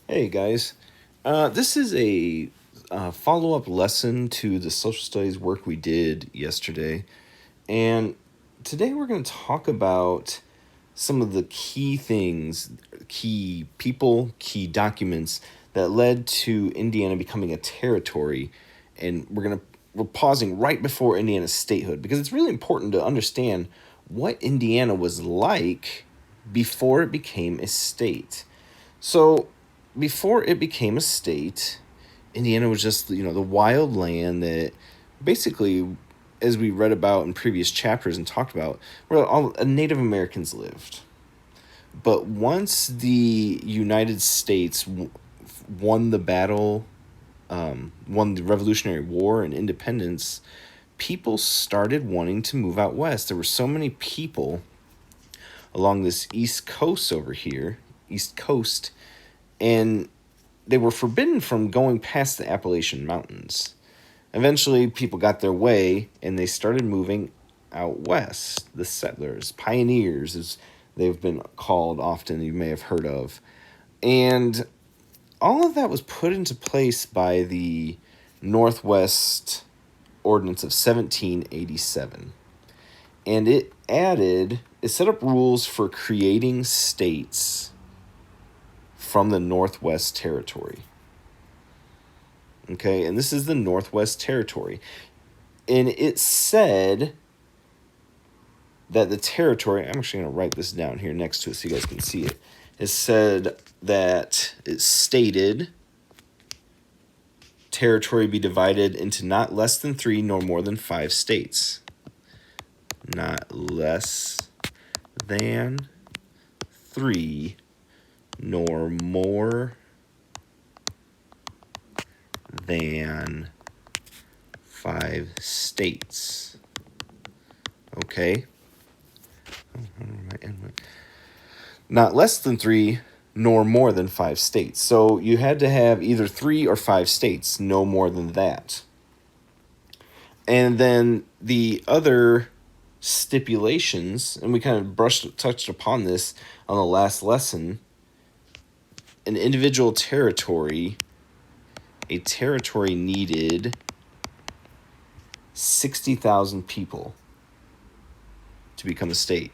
Hey guys, this is a follow-up lesson to the social studies work we did yesterday, and today we're going to talk about some of the key things, key people, key documents that led to Indiana becoming a territory, and we're pausing right before Indiana's statehood because it's really important to understand what Indiana was like before it became a state. So, before it became a state, Indiana was just, the wild land that basically, as we read about in previous chapters and talked about, where all Native Americans lived. But once the United States won the battle, won the Revolutionary War and independence, people started wanting to move out west. There were so many people along this east coast over here, east coast, and they were forbidden from going past the Appalachian Mountains. Eventually, people got their way and they started moving out west. The settlers, pioneers, as they've been called often, you may have heard of. And all of that was put into place by the Northwest Ordinance of 1787. And it set up rules for creating states from the Northwest Territory. Okay, and this is the Northwest Territory. And it said that the territory, I'm actually going to write this down here next to it so you guys can see it. It said that it stated territory be divided into not less than 3 nor more than 5 states. Not less than 3 nor more than 5 states. Okay. Not less than 3 nor more than 5 states. So you had to have either 3 or 5 states, no more than that. And then the other stipulations, and we kind of touched upon this on the last lesson, an individual territory, a territory needed 60,000 people to become a state.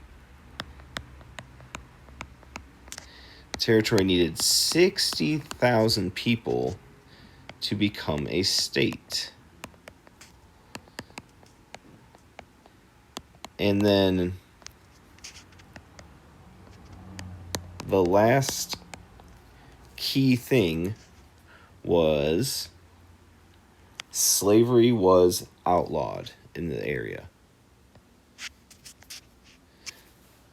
Territory needed 60,000 people to become a state. And then the last key thing was slavery was outlawed in the area.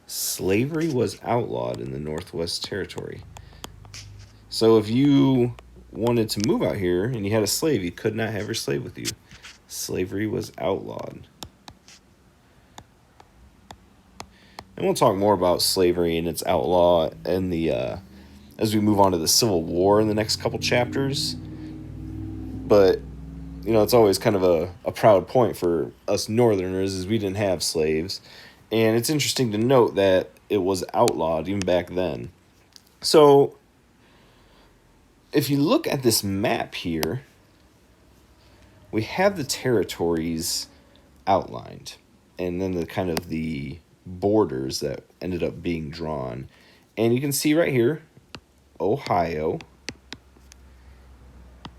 Slavery was outlawed in the Northwest Territory. So if you wanted to move out here and you had a slave, you could not have your slave with you. Slavery was outlawed. And we'll talk more about slavery and its outlaw and as we move on to the Civil War in the next couple chapters. But, it's always kind of a proud point for us Northerners is we didn't have slaves. And it's interesting to note that it was outlawed even back then. So, if you look at this map here, we have the territories outlined. And then the borders that ended up being drawn. And you can see right here, Ohio,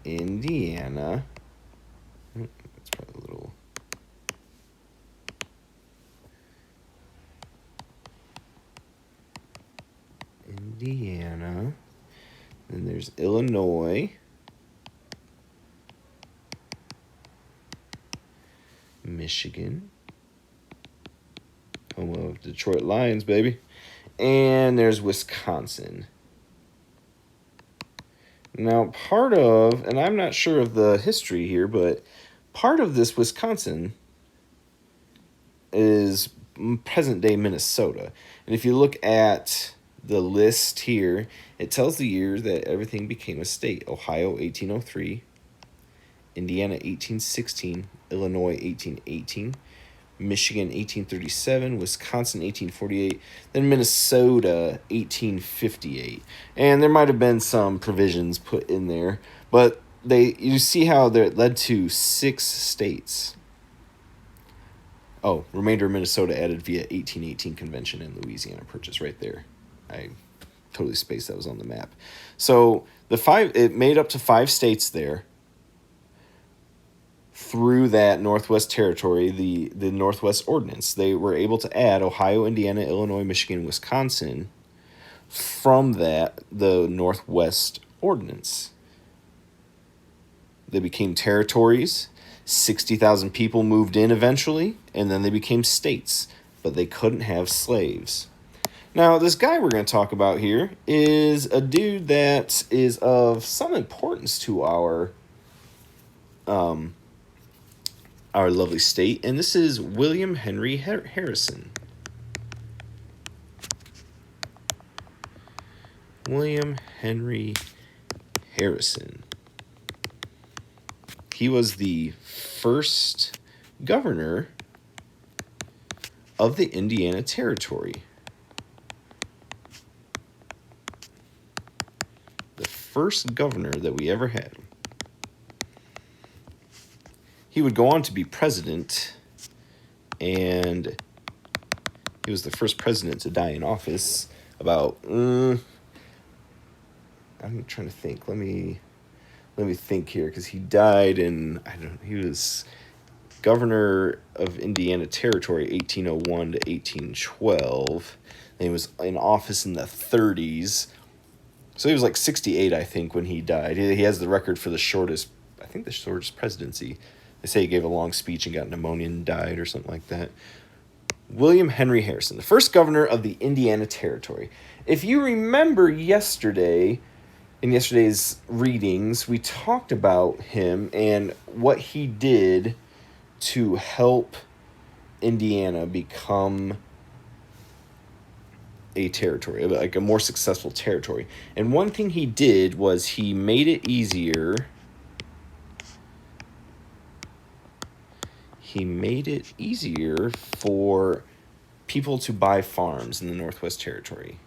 Indiana. That's probably a little. Indiana. Then there's Illinois. Michigan. Home of Detroit Lions, baby. And there's Wisconsin. Now, and I'm not sure of the history here, but part of this Wisconsin is present-day Minnesota. And if you look at the list here, it tells the year that everything became a state. Ohio, 1803. Indiana, 1816. Illinois, 1818. Michigan 1837, Wisconsin 1848, then Minnesota 1858. And there might have been some provisions put in there, but you see how it led to 6 states. Oh, remainder of Minnesota added via 1818 convention and Louisiana Purchase right there. I totally spaced that was on the map. So it made up to 5 states there. Through that Northwest Territory, the Northwest Ordinance, they were able to add Ohio, Indiana, Illinois, Michigan, Wisconsin from the Northwest Ordinance. They became territories. 60,000 people moved in eventually, and then they became states, but they couldn't have slaves. Now, this guy we're going to talk about here is a dude that is of some importance to our lovely state, and this is William Henry Harrison. William Henry Harrison. He was the first governor of the Indiana Territory. The first governor that we ever had. He would go on to be president, and he was the first president to die in office about, I'm trying to think. Let me think here, because he died he was governor of Indiana Territory 1801 to 1812, and he was in office in the 30s. So he was like 68, I think, when he died. He has the record for the shortest presidency. They say he gave a long speech and got pneumonia and died or something like that. William Henry Harrison, the first governor of the Indiana Territory. If you remember in yesterday's readings, we talked about him and what he did to help Indiana become a territory, like a more successful territory. And one thing he did was he made it easier. He made it easier for people to buy farms in the Northwest Territory.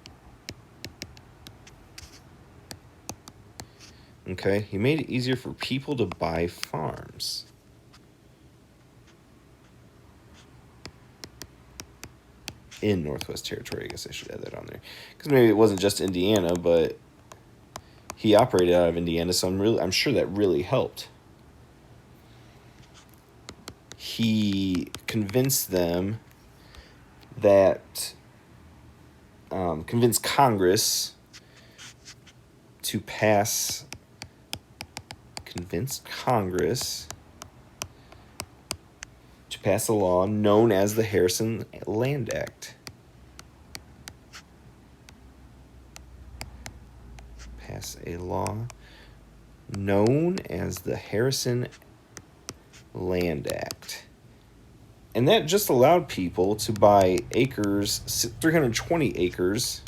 Okay, he made it easier for people to buy farms. In Northwest Territory, I guess I should add that on there. Because maybe it wasn't just Indiana, but he operated out of Indiana, so I'm sure that really helped. He convinced them convinced Congress to pass a law known as the Harrison Land Act. Pass a law known as the Harrison Land Act. And that just allowed people to buy acres, 320 acres.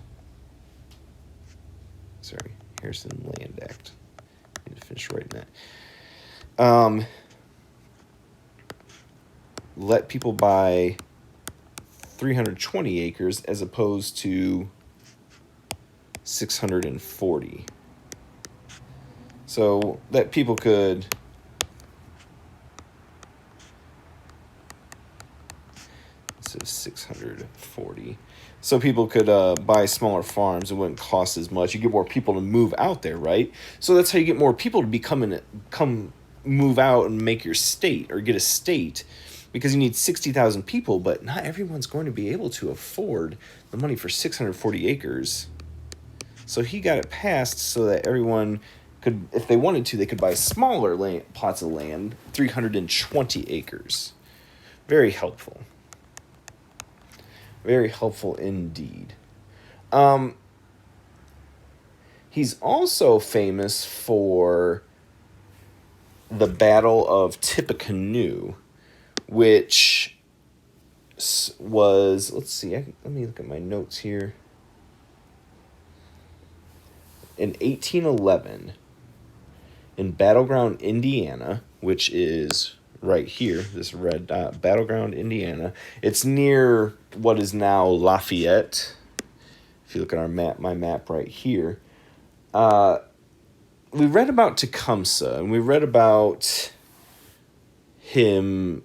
Sorry, Harrison Land Act. I need to finish writing that. Let people buy 320 acres as opposed to 640. So that people could... So 640. So people could buy smaller farms. It wouldn't cost as much. You get more people to move out there, right? So that's how you get more people to move out and make your state or get a state, because you need 60,000 people, but not everyone's going to be able to afford the money for 640 acres. So he got it passed so that everyone could, if they wanted to, they could buy smaller plots of land, 320 acres. Very helpful. Very helpful indeed. He's also famous for the Battle of Tippecanoe, which was, let's see, let me look at my notes here. In 1811, in Battleground, Indiana, which is right here, this red dot, Battleground, Indiana. It's near what is now Lafayette. If you look at my map right here. We read about Tecumseh, and we read about him.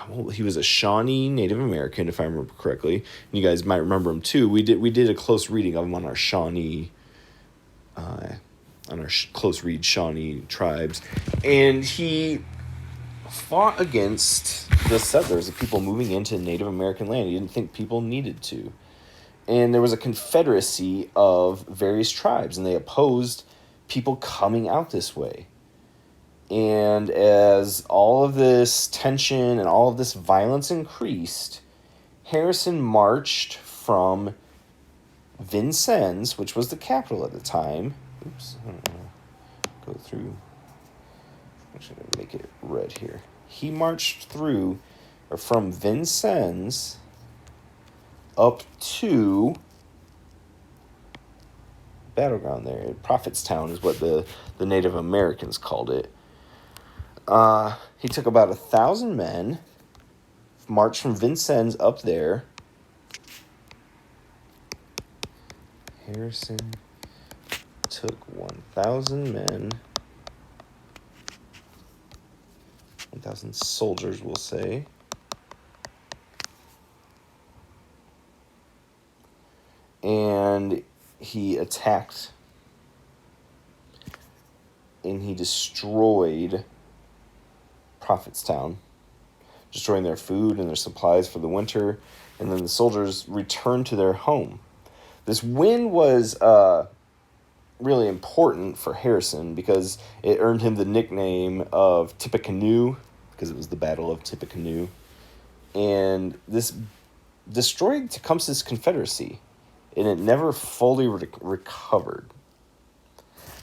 Well, he was a Shawnee Native American, if I remember correctly. And you guys might remember him too. We did a close reading of him on our Shawnee, close read Shawnee tribes, and he fought against the settlers, the people moving into Native American land. He didn't think people needed to, and there was a confederacy of various tribes, and they opposed people coming out this way. And as all of this tension and all of this violence increased, Harrison marched from Vincennes, which was the capital at the time. Oops, I don't know. Go through. Actually, I'm going to make it red here. He marched from Vincennes up to Battleground there. Prophetstown is what the Native Americans called it. He took about 1,000 men, marched from Vincennes up there. Harrison took 1,000 men, 1,000 soldiers, we'll say. And he attacked and he destroyed Prophetstown, destroying their food and their supplies for the winter, and then the soldiers returned to their home. This win was really important for Harrison because it earned him the nickname of Tippecanoe, because it was the Battle of Tippecanoe. And this destroyed Tecumseh's confederacy, and it never fully recovered.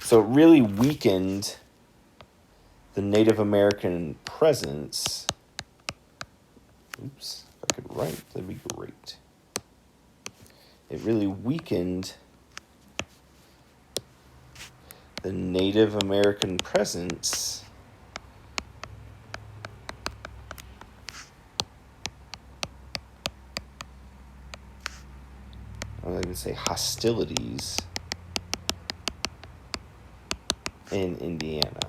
So it really weakened the Native American presence. Oops, if I could write, that'd be great. It really weakened the Native American presence I'll even say hostilities in Indiana.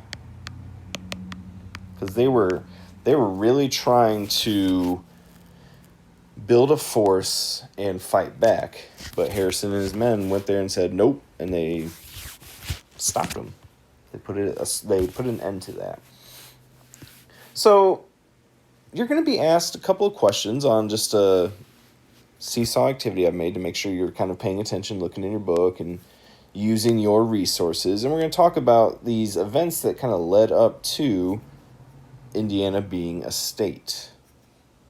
Because they were really trying to build a force and fight back. But Harrison and his men went there and said nope, and they stopped them. They put an end to that. So you're going to be asked a couple of questions on just a seesaw activity I've made to make sure you're kind of paying attention, looking in your book, and using your resources. And we're going to talk about these events that kind of led up to Indiana being a state.